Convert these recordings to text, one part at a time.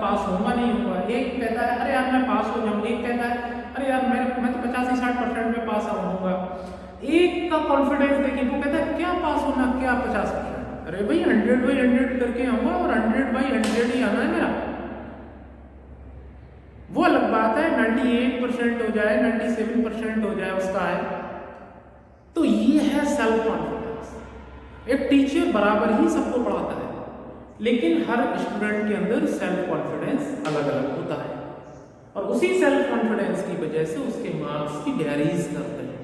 पास होऊंगा नहीं होऊंगा। एक कहता है अरे यार मैं पास हो जाऊँ, एक कहता है अरे यार मैं तो 85-60% में पास होऊंगा। एक का कॉन्फिडेंस देखिए, वो कहता है क्या पास होना, क्या 50%, अरे भाई 100/100 करके आऊंगा और 100/100 ही आना है मेरा। वो अलग बात है 98% हो जाए, 97% हो जाए उसका है। तो ये है सेल्फ कॉन्फिडेंस। एक टीचर बराबर ही सबको पढ़ाता है, लेकिन हर स्टूडेंट के अंदर सेल्फ कॉन्फिडेंस अलग अलग होता है, और उसी सेल्फ कॉन्फिडेंस की वजह से उसके मार्क्स की वेरीज करते हैं।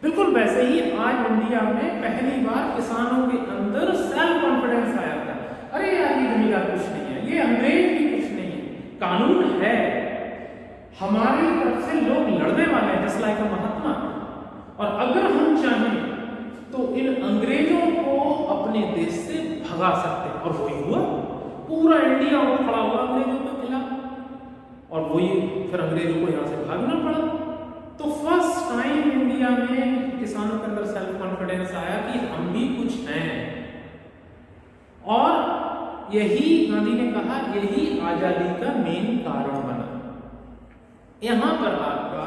बिल्कुल वैसे ही आज इंडिया में पहली बार किसानों के अंदर सेल्फ कॉन्फिडेंस आया था। अरे यार ये जमींदार कुछ नहीं है, ये अंग्रेज भी कुछ नहीं है, कानून है, हमारी तरफ से लोग लड़ने वाले हैं जस्ट लाइक महात्मा, और अगर हम चाहें तो इन अंग्रेजों को अपने देश से भगा सकते हैं। और वही हुआ, पूरा इंडिया उठ खड़ा हुआ अंग्रेजों के खिलाफ, और वही फिर अंग्रेजों को यहाँ से भागना पड़ा। तो फर्स्ट टाइम इंडिया में किसानों के अंदर सेल्फ कॉन्फिडेंस आया कि हम भी कुछ हैं, और यही गांधी ने कहा यही आजादी का मेन कारण बना। यहां पर आपका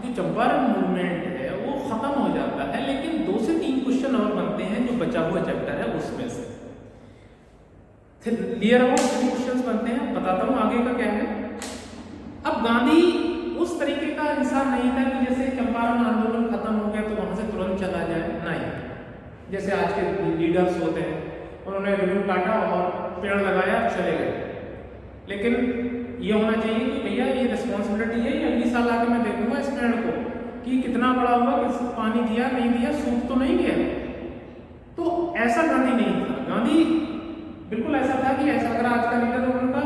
जो चंपारण मूवमेंट है वो खत्म हो जाता है, लेकिन 2 से 3 क्वेश्चन और बनते हैं जो बचा हुआ चैप्टर है उसमें से। क्लियर हो, 3 क्वेश्चन बनते हैं, बताता हूं आगे का क्या है। अब गांधी उस तरीके का इंसान नहीं था कि जैसे चंपारण आंदोलन खत्म हो गया तो वहां से तुरंत चला जाए, नहीं। जैसे आज के लीडर्स होते हैं, उन्होंने रिबन काटा और पेड़ लगाया, चले गए। लेकिन ये होना चाहिए कि भैया ये रिस्पॉन्सिबिलिटी है, अगली साल आके मैं देखूंगा इस पेड़ को कि कितना बड़ा हुआ, किस पानी दिया नहीं दिया, सूख तो नहीं गया। तो ऐसा गांधी नहीं था। गांधी बिल्कुल ऐसा था कि ऐसा अगर आज का लीडर उनका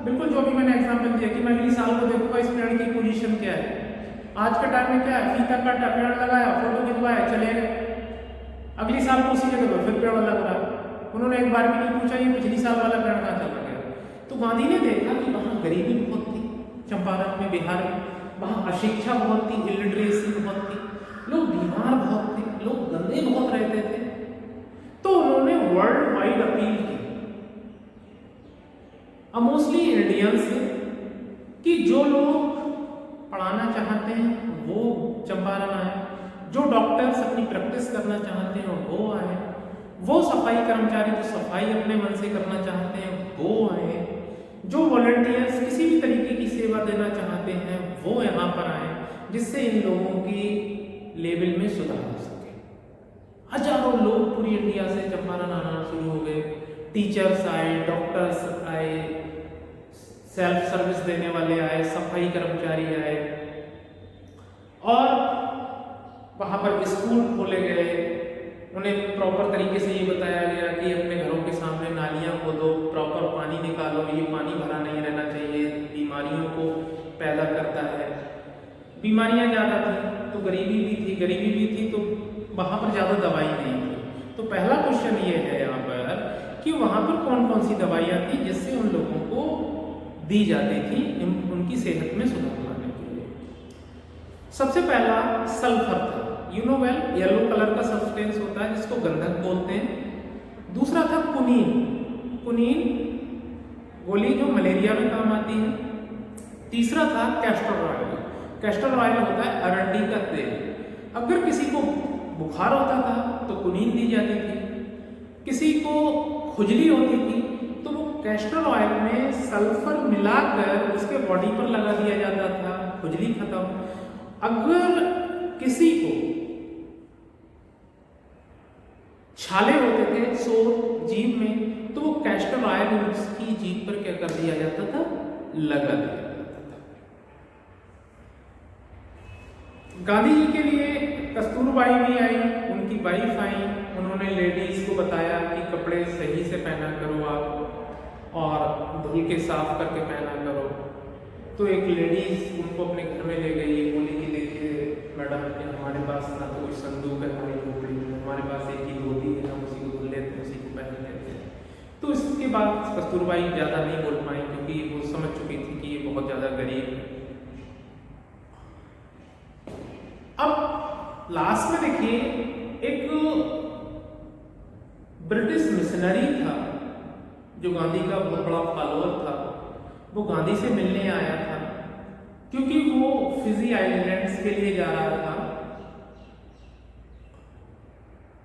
बिल्कुल जो भी मैंने एग्जाम्पल दिया कि मैं अगली साल को देखूंगा इस पेड़ की पोजीशन क्या है। आज के टाइम में क्या है, फीता काटा, पेड़ लगाया, फोटो खिंचवाया, चले गए। अगली साल को उसी जगह पर फिर पेड़ लग रहा है, उन्होंने एक बार भी नहीं पूछा ये पिछली साल वाला पेड़ कहाँ चला गया। तो गांधी ने देखा कि वहाँ गरीबी बहुत थी, चंपारण में, बिहार में, वहाँ अशिक्षा बहुत थी, इलिटरेसी बहुत थी, लोग बीमार बहुत थे, लोग गंदे बहुत रहते थे। तो उन्होंने वर्ल्ड वाइड अपील की, मोस्टली इंडियंस, कि जो लोग पढ़ाना चाहते हैं वो चंपारण आए, जो डॉक्टर्स अपनी प्रैक्टिस करना चाहते हैं वो आए, वो सफाई कर्मचारी जो सफाई अपने मन से करना चाहते हैं वो आए, जो वॉलंटियर्स किसी भी तरीके की सेवा देना चाहते हैं वो यहाँ पर आए, जिससे इन लोगों की लेवल में सुधार हो सके। हजारों लोग पूरी इंडिया से चंपारण आना शुरू हो गए, टीचर्स आए, डॉक्टर्स आए, सेल्फ सर्विस देने वाले आए, सफाई कर्मचारी आए, और वहाँ पर स्कूल खोले गए। उन्हें प्रॉपर तरीके से ये बताया गया कि अपने घरों के सामने नालियाँ खोदो, प्रॉपर पानी निकालो, ये पानी भरा नहीं रहना चाहिए, बीमारियों को पैदा करता है। बीमारियाँ ज़्यादा थी तो गरीबी भी थी तो वहाँ पर ज़्यादा दवाई नहीं थी। तो पहला क्वेश्चन ये है यहाँ पर कि वहाँ पर कौन कौन सी दवाइयाँ थी जिससे उन लोगों को दी जाती थी उनकी सेहत में सुधार लाने के लिए। सबसे पहला सल्फर था, you know well, yellow colour का सब्सटेंस होता है जिसको गंधक बोलते हैं। दूसरा था कुनीन, कुनीन गोली जो मलेरिया में काम आती है। तीसरा था कैस्टर ऑयल, कैस्टर ऑयल होता है अरंडी का तेल। अगर किसी को बुखार होता था तो कुनीन दी जाती थी, किसी को खुजली होती थी तो वो कैस्टर ऑयल में सल्फर मिलाकर उसके बॉडी पर लगा दिया जाता था, खुजली खत्म। अगर किसी को छाले होते थे सोर जीभ में तो वो कैस्टर ऑयल उसकी जीभ पर क्या कर दिया जाता था, लगा दिया जाता था। गांधी जी के लिए कस्तूरबाई भी आई, उनकी वाइफ आई, उन्होंने लेडीज को बताया कि कपड़े सही से पहना करो आप और धुल के साफ करके पहना करो। तो एक लेडीज उनको अपने घर में ले गई, बोली कि देखिए मैडम हमारे पास ना तो कोई संदूक है हमारी झोपड़ी में, हमारे पास एक ही धोती है, हम उसी को धुल लेते हैं, उसी को पहन लेते हैं। तो इसके बाद कस्तूरबाई ज़्यादा नहीं बोल पाई क्योंकि वो समझ चुकी थी कि ये बहुत ज़्यादा गरीब है। अब लास्ट में देखिए एक ब्रिटिश मिशनरी था जो गांधी का बहुत बड़ा फॉलोअर था, वो गांधी से मिलने आया था, क्योंकि वो फिजी आइलैंड्स के लिए जा रहा था,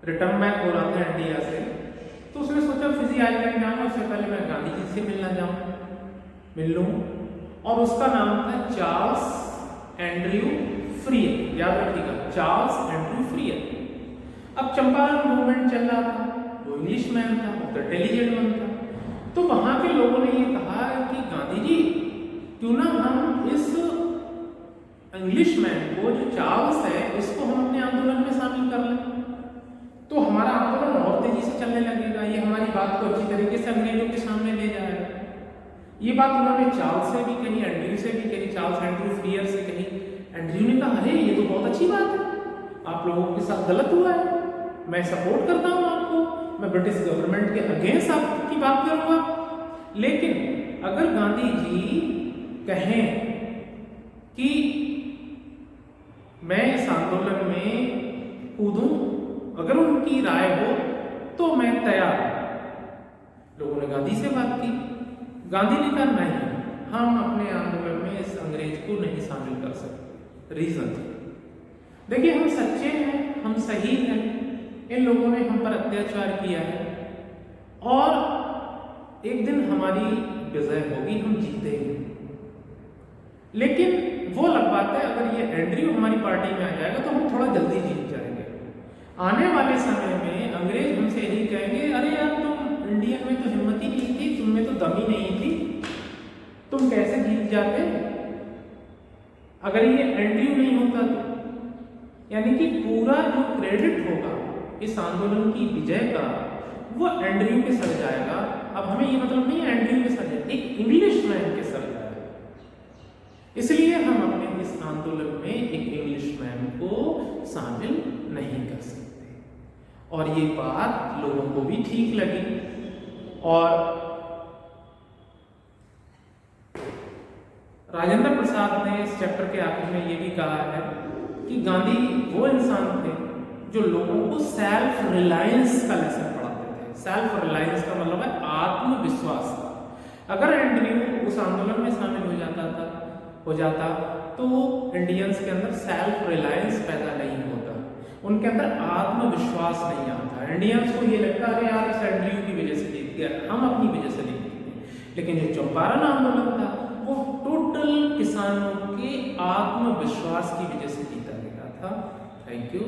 रिटर्न बैक हो रहा था इंडिया से। तो उसने सोचा फिजी आइलैंड जाऊंगा, उससे पहले मैं गांधी जी से मिलना जाऊं, मिल लूं। और उसका नाम था चार्ल्स एंड्रयू फ्रियर, याद रखिएगा, चार्ल्स एंड्रयू फ्रियर। अब चंपारण मूवमेंट चल रहा था, वो इंग्लिश मैन था, वो इंटेलिजेंट मैन था। तो वहां के लोगों ने ये कहा कि गांधी जी क्यों ना हम इस इंग्लिश मैन को, जो चार्ल्स है, इसको हम अपने आंदोलन में शामिल कर लें, तो हमारा आंदोलन और तेजी से चलने लगेगा, ये हमारी बात को अच्छी तरीके से अंग्रेजों के सामने ले जाएगा। ये बात उन्होंने चार्ल्स से भी कही, एंड्रयू से भी कही, चार्ल्स एंड्रयू फ्रियर से कही। एंड्रयू ने कहा अरे ये तो बहुत अच्छी बात है, आप लोगों के साथ गलत हुआ है, मैं सपोर्ट करता हूं आपको, मैं ब्रिटिश गवर्नमेंट के अगेंस्ट आपकी बात करूंगा। लेकिन अगर गांधी जी कहें कि मैं इस आंदोलन में कूदूं, अगर उनकी राय हो तो मैं तैयार हूं। लोगों ने गांधी से बात की, गांधी ने कहा नहीं, हम अपने आंदोलन में इस अंग्रेज को नहीं शामिल कर सकते। रीजन देखिए, हम सच्चे हैं, हम सही हैं, इन लोगों ने हम पर अत्याचार किया है और एक दिन हमारी विजय होगी, हम जीतेंगे। लेकिन वो अलग बात है, अगर ये एंड्रयू हमारी पार्टी में आ जाएगा तो हम थोड़ा जल्दी जीत जाएंगे। आने वाले समय में अंग्रेज हमसे यही कहेंगे अरे यार तुम इंडियन में तो हिम्मत ही नहीं थी, तुम में तो दम ही नहीं थी, तुम कैसे जीत जाते अगर ये एंड्रयू नहीं होता तो। यानी कि पूरा जो क्रेडिट होगा इस आंदोलन की विजय का, वो एंड्रयू के सर जाएगा। अब हमें ये मतलब नहीं है एंड्रयू के सर जाएगा, एक इंग्लिश मैन के सर जाएगा। इसलिए हम अपने इस आंदोलन में एक इंग्लिश मैन को शामिल नहीं कर सकते। और ये बात लोगों को भी ठीक लगी। और राजेंद्र प्रसाद ने इस चैप्टर के आखिर में ये भी कहा है कि गांधी वो इंसान थे जो लोगों को सेल्फ रिलायंस का लेसन पढ़ाते थे। सेल्फ रिलायंस का मतलब है आत्मविश्वास का। अगर एंड्रयू उस आंदोलन में शामिल हो जाता तो इंडियंस के अंदर सेल्फ रिलायंस पैदा नहीं होता, उनके अंदर आत्मविश्वास नहीं आता। इंडियंस को ये लगता है यार इस एंड्रयू की वजह से जीत गया, हम अपनी वजह से नहीं जीते। लेकिन जो चंपारण आंदोलन था वो टोटल किसानों के आत्मविश्वास की वजह से जीता गया था। Thank you.